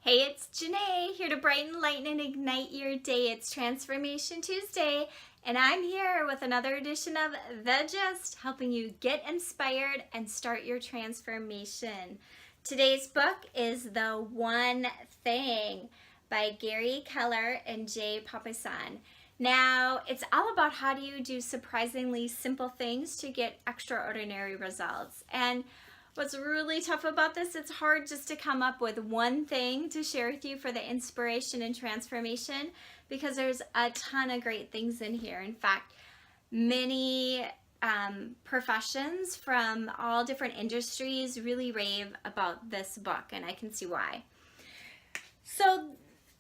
Hey, it's Janae here to brighten, lighten, and ignite your day. It's Transformation Tuesday, and I'm here with another edition of The Gist, helping you get inspired and start your transformation. Today's book is The One Thing by Gary Keller and Jay Papasan. Now, it's all about how do you do surprisingly simple things to get extraordinary results. And what's really tough about this, it's hard just to come up with one thing to share with you for the inspiration and transformation because there's a ton of great things in here. In fact, many professions from all different industries really rave about this book, and I can see why. So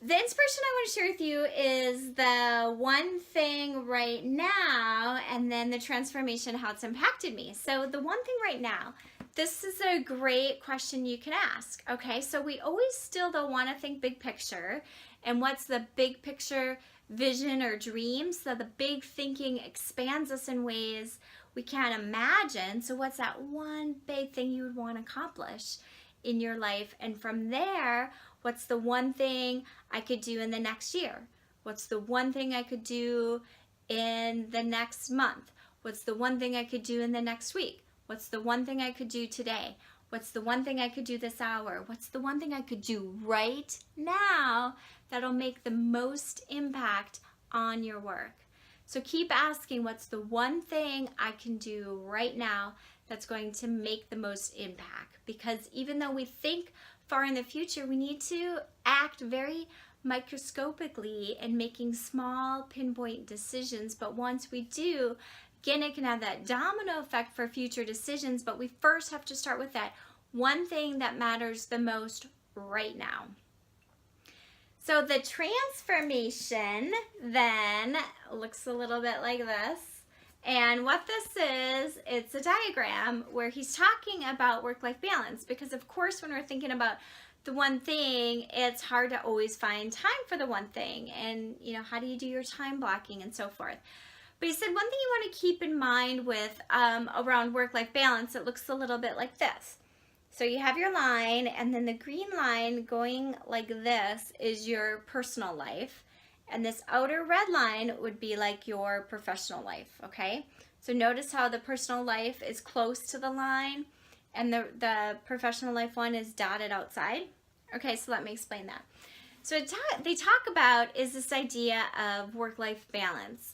the inspiration I want to share with you is the one thing right now, and then the transformation, how it's impacted me. So the one thing right now, this is a great question you can ask. Okay, so we always still though want to think big picture, and what's the big picture vision or dream? So the big thinking expands us in ways we can't imagine. So what's that one big thing you would want to accomplish in your life? And from there, what's the one thing I could do in the next year? What's the one thing I could do in the next month? What's the one thing I could do in the next week? What's the one thing I could do today? What's the one thing I could do this hour? What's the one thing I could do right now that'll make the most impact on your work? So keep asking, what's the one thing I can do right now that's going to make the most impact? Because even though we think far in the future, we need to act very microscopically and making small pinpoint decisions. But once we do, again, it can have that domino effect for future decisions, but we first have to start with that one thing that matters the most right now. So the transformation then looks a little bit like this. And what this is, it's a diagram where he's talking about work-life balance, because of course when we're thinking about the one thing, it's hard to always find time for the one thing. And how do you do your time blocking and so forth? But he said one thing you want to keep in mind with around work-life balance, it looks a little bit like this. So you have your line, and then the green line going like this is your personal life. And this outer red line would be like your professional life, okay? So notice how the personal life is close to the line and the professional life one is dotted outside. Okay, so let me explain that. So they talk about is this idea of work-life balance,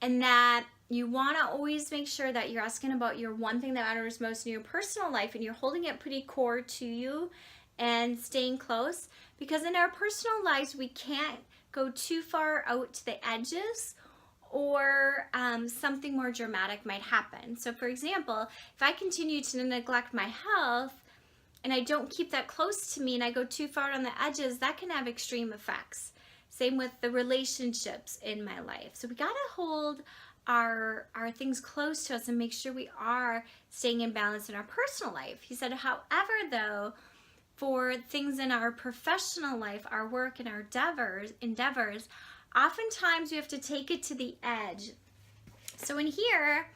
and that you want to always make sure that you're asking about your one thing that matters most in your personal life, and you're holding it pretty core to you and staying close, because in our personal lives we can't go too far out to the edges, or something more dramatic might happen. So for example, if I continue to neglect my health and I don't keep that close to me and I go too far on the edges, that can have extreme effects. Same with the relationships in my life. So we gotta hold our things close to us and make sure we are staying in balance in our personal life. He said, however though, for things in our professional life, our work and our endeavors, oftentimes we have to take it to the edge. So in here,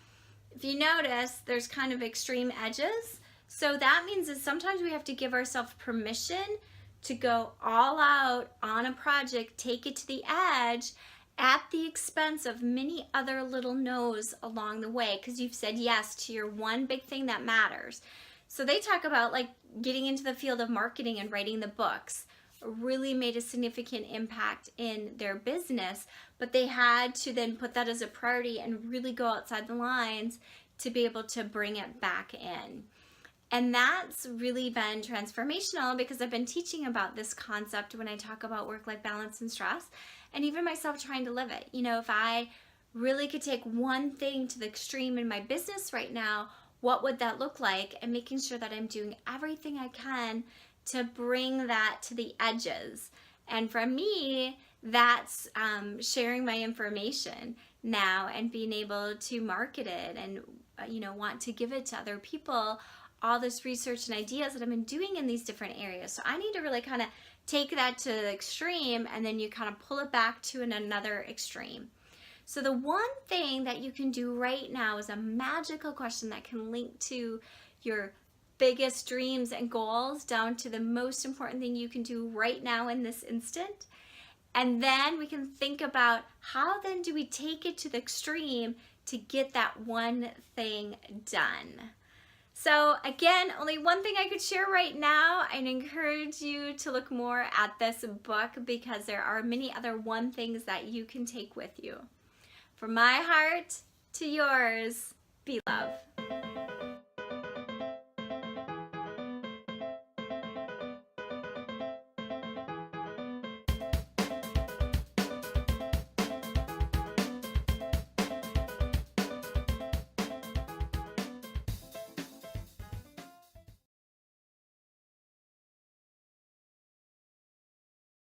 if you notice, there's kind of extreme edges. So that means that sometimes we have to give ourselves permission to go all out on a project, take it to the edge at the expense of many other little no's along the way, because you've said yes to your one big thing that matters. So they talk about like getting into the field of marketing and writing the books really made a significant impact in their business, but they had to then put that as a priority and really go outside the lines to be able to bring it back in. And that's really been transformational, because I've been teaching about this concept when I talk about work-life balance and stress, and even myself trying to live it. If I really could take one thing to the extreme in my business right now, what would that look like? And making sure that I'm doing everything I can to bring that to the edges. And for me, that's sharing my information now and being able to market it and want to give it to other people, all this research and ideas that I've been doing in these different areas. So I need to really kind of take that to the extreme, and then you kind of pull it back to another extreme. So the one thing that you can do right now is a magical question that can link to your biggest dreams and goals down to the most important thing you can do right now in this instant. And then we can think about how then do we take it to the extreme to get that one thing done. So again, only one thing I could share right now. I'd encourage you to look more at this book because there are many other one things that you can take with you. From my heart to yours, be love.